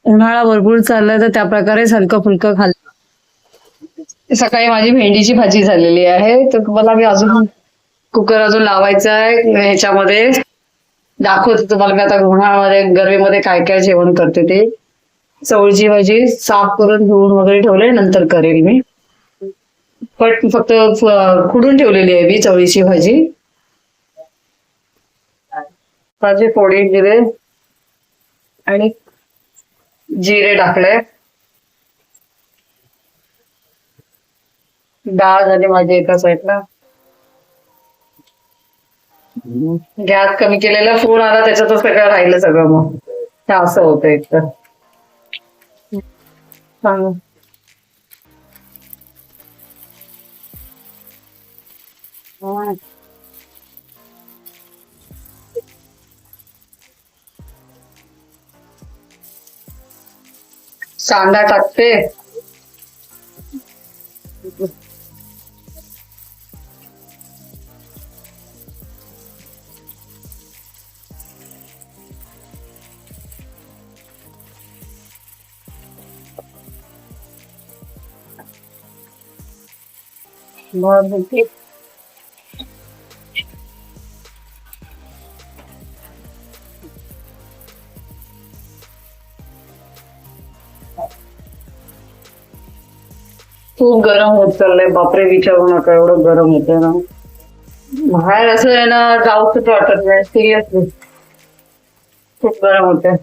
उन्हाळा भरपूर चाललाय तर त्या प्रकारे हलकं फुलकं खाल्लं. सकाळी माझी भेंडीची भाजी झालेली आहे तर मला मी अजून कुकर अजून लावायचा आहे. ह्याच्यामध्ये दाखवते तुम्हाला मी आता उन्हाळ्यामध्ये गरमीमध्ये काय काय जेवण करते ते. चवळीची भाजी साफ करून धुवून वगैरे ठेवले, नंतर करेल मी. पण फक्त खुडून ठेवलेली आहे मी चवळीची भाजी. भाजी फोडी जिरे आणि जिरे टाकले. डाळ झाली माझी एका साईडला. गॅस कमी केलेला फोन आला त्याच्यातच सगळं राहिलं सगळं. मग हे असं होतं एक तर. सांग. कांदा टाकते. खूप गरम होत चाललंय, बापरे विचारू नका, एवढं गरम होतंय ना. बाहेर असं आहे ना जाऊच वाटत नाही, सिरियसली खूप गरम होतंय.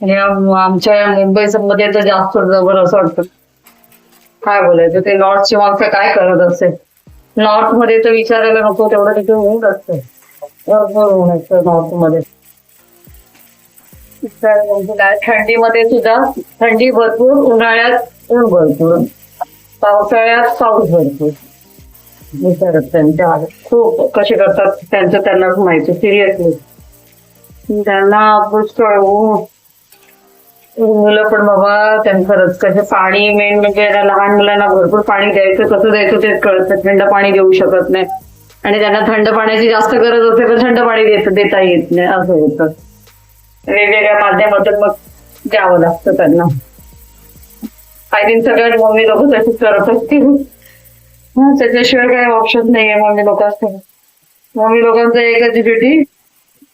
आणि आमच्या मुंबईच्या मध्ये तर जास्त जबर असं वाटतं. काय बोलायचं, ते नॉर्थची माणसं काय करत असेल. नॉर्थ मध्ये तर विचारायला नको तेवढं तिथे ऊन असतं. भरपूर ऊन असतं नॉर्थ मध्ये. थंडीमध्ये सुद्धा थंडी भरपूर, उन्हाळ्यात ऊन भरपूर, पावसाळ्यात पाऊस भरपूर. विचारत त्यांच्या खूप कसे करतात त्यांचं त्यांनाच माहिती. सिरियसली त्यांना पुष्कळ ऊन. मुलं पण बाबा त्यांना खरंच कसे पाणी, मेन म्हणजे लहान मुलांना भरपूर पाणी द्यायचं, कसं द्यायचं तेच कळत नाही. थंड पाणी देऊ शकत नाही आणि त्यांना थंड पाण्याची जास्त गरज असते पण थंड पाणी देता येत नाही, असं होतं. वेगवेगळ्या माध्यमातून मग द्यावं लागतं त्यांना. आय थिंक सगळ्यात मम्मी लोक तशीच करत असतील. त्याच्याशिवाय काही ऑप्शन नाहीये मम्मी लोकांचं. मम्मी लोकांचं एकच ड्युटी,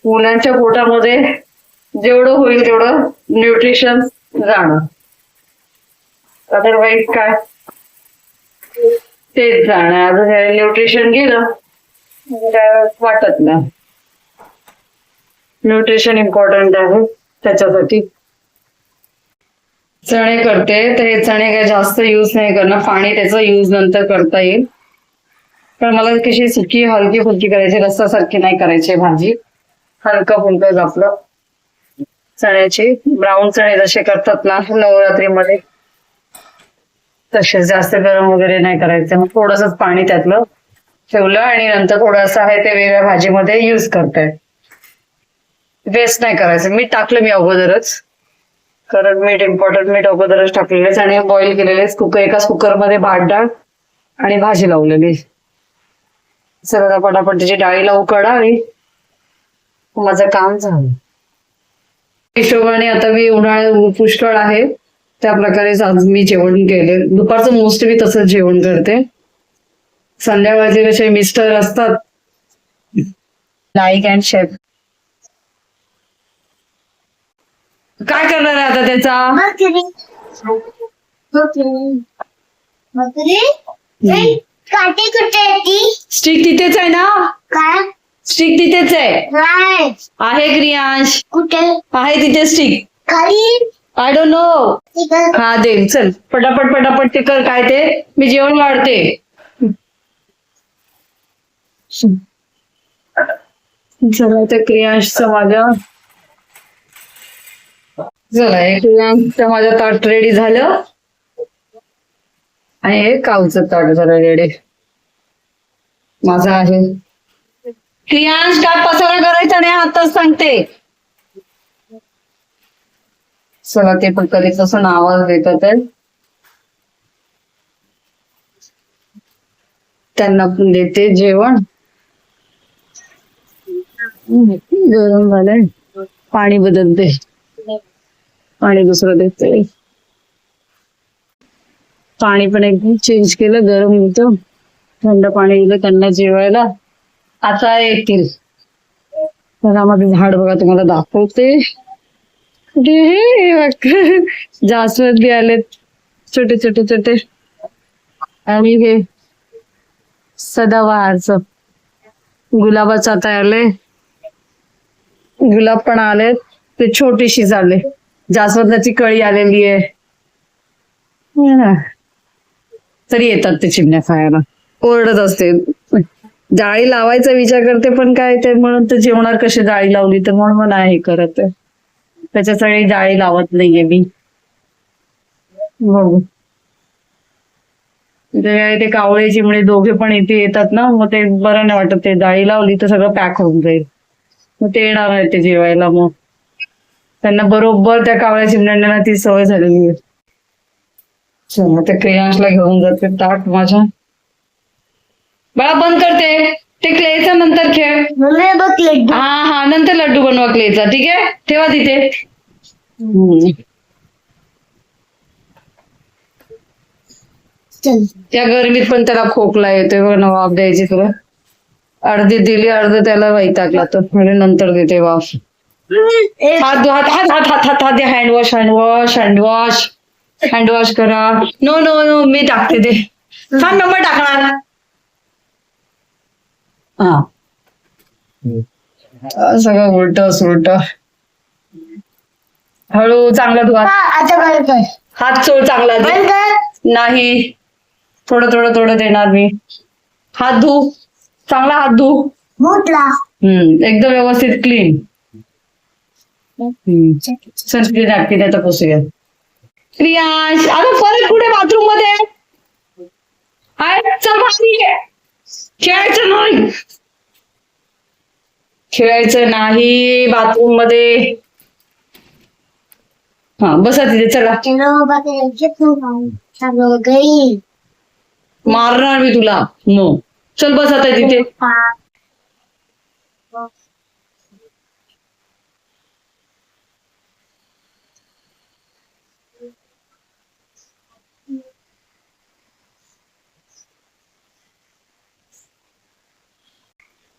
मुलांच्या पोटामध्ये जेवढं होईल तेवढं न्यूट्रिशन जाणं. अदरवाईज काय तेच जाणं. अजून न्यूट्रिशन गेलं काय वाटत नाही. न्यूट्रिशन इम्पॉर्टंट आहे त्याच्यासाठी. चणे करते तर हे चणे काही जास्त यूज नाही करणार, पाणी त्याचा यूज नंतर करता येईल. पण मला कशी सुकी हलकी फुलकी करायची, रस्सासारखी नाही करायची भाजी. हलका फुलकं आपलं चण्याची ब्राऊन चणे जसे करतात ना नवरात्रीमध्ये तसे, जास्त गरम वगैरे नाही करायचं. मग थोडंसं पाणी त्यातलं ठेवलं आणि नंतर थोडंसं आहे ते वेगळ्या भाजीमध्ये यूज करताय. वेस्ट नाही करायचं. मीठ टाकलं मी अगोदरच, कारण मीठ इम्पॉर्टंट, मीठ अगोदरच टाकलेलं आणि बॉईल केलेले एकाच कुकरमध्ये भात डाळ आणि भाजी लावलेली. सगळं पटापट त्याची डाळीला उकडावी, माझं काम झालं. हिशोबाने आता मी उन्हाळ्यात पुष्कळ आहे त्या प्रकारेच आज मी जेवण केले. दुपारचं मोस्टली मी तसंच जेवण करते. संध्याकाळचे कसे मिस्टर असतात लाईक अँड शेफ. काय करणार आहे आता त्याचा? काठी कुठे आहे ती? स्टिक तिथेच आहे ना? काय? स्टिक तिथेच आहे. नाही. आहे क्रियांश, कुठे? आहे तिथे स्टिक. खाली. I don't know. तिथं. हा दे, चल पटापट पटापट ते कर. काय ते मी जेवण वाढते. चला त्या क्रियांशचं माझ्या, चला हे क्रियांशचं माझं ताट रेडी झालं आणि हे काऊचं ताट झालं रेडी माझं आहे. क्रियांश काय पसारा करायचा नाही, आताच सांगते. चला ते पण कधीच असं आवाज देतात आहे. त्यांना पण देते जेवण. गरम झालंय, पाणी बदलते. पाणी दुसरं देते. पाणी पण एकदम चेंज केलं, गरम होतं. थंड पाणी दिलं त्यांना जेवायला. आता येतील. तर माझं झाड बघा तुम्हाला दाखवते. कुठे हे बघ. जास्वंदी आलेत छोटे छोटे छोटे. आणि हे सदाबहारचं गुलाबाचं आता आले. गुलाब पण आलेत, ते छोटीशी झाले. जास्वंदाची कळी आलेली आहे. हा. तरी येतात ते चिमण्या खायला. ओरडत असते. जाळी लावायचा विचार करते पण काय ते म्हणून तर जेवणार कशी जाळी लावली तर म्हणून मग नाही करत आहे. त्याच्यासाठी जाळी लावत नाहीये मी. बघू ते कावळे चिमणे दोघे पण इथे येतात ना, मग ते बरं नाही वाटत. ते जाळी लावली तर सगळं पॅक होऊन जाईल. मग ते येणार नाही ते जेवायला. मग त्यांना बरोबर त्या कावळ्या चिमण्यांना ती सवय झालेली आहे. चला त्या क्रेयांशला घेऊन जाते ताट माझ्या. बाळा बंद करते ते क्लेचा, नंतर खेळ. मम्मी बघ लड्डू. हा हा नंतर लड्डू बनवा क्लेचा. ठीक आहे ठेवा तिथे. चल. त्या गरमीत पण त्याला खोकला येतोय बघ ना. वाफ द्यायची तुला. अर्धी दिली, अर्ध त्याला वैतागला तर म्हणजे नंतर देते वाफ. हात धु, हात हात हात हात हात हात हँडवॉश हँडवॉश हँडवॉश हँडवॉश करा. नो नो नो मी टाकते ते. थांब नंबर टाकणार. हा सगळं उलट सुलट. हळू चांगला धुवा. आता काय कर. हात चोळ चांगला दे. बंद कर. नाही थोडं थोडं थोडं देणार मी. हात धु चांगला, हात धु. मोठला. एकदम व्यवस्थित क्लीन. सनस्क्रीन नॅपकिन आता पुसूया. प्रियांश आता परत कुठे बाथरूम मध्ये आहे? चल बाहेर ये. खेळायचं नाही, खेळायचं नाही बाथरूम मध्ये. हा बसा तिथे. चला चलो बाकी सगळं गई. मारणार मी तुला. नो चल बस आता तिथे.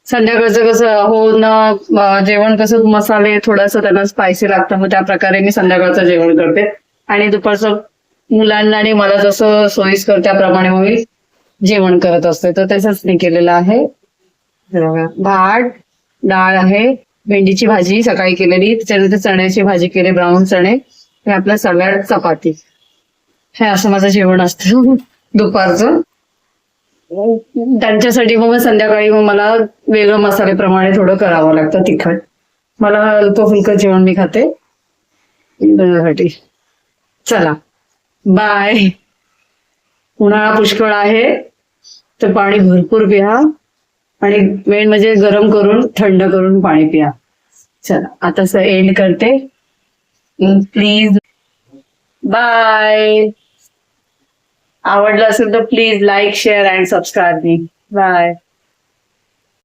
संध्याकाळचं कसं हो ना, जेवण कसं मसाले थोडंसं त्यांना स्पायसी लागतं, मग त्या प्रकारे मी संध्याकाळचं जेवण करते. आणि दुपारचं मुलांना आणि मला जसं सोयीस्कर त्याप्रमाणे मग मी जेवण करत असते. तर तसंच मी केलेलं आहे. भात, डाळ आहे, भेंडीची भाजी सकाळी केलेली, त्याच्यानंतर चण्याची भाजी केली, ब्राऊन चणे, हे आपलं सलाड, चपाती. हे असं माझं जेवण असतं दुपारचं. त्यांच्यासाठी मग संध्याकाळी मग मला वेगळं मसाल्याप्रमाणे थोडं करावं लागतं तिखट. मला हलकं फुलकं जेवण मी खाते त्याच्यासाठी. चला बाय. उन्हाळा पुष्कळ आहे तर पाणी भरपूर पिहा आणि मेन म्हणजे गरम करून थंड करून पाणी पिया. चला आता एंड करते. Please bye. आवडलं असेल तर please like share and subscribe मी. बाय.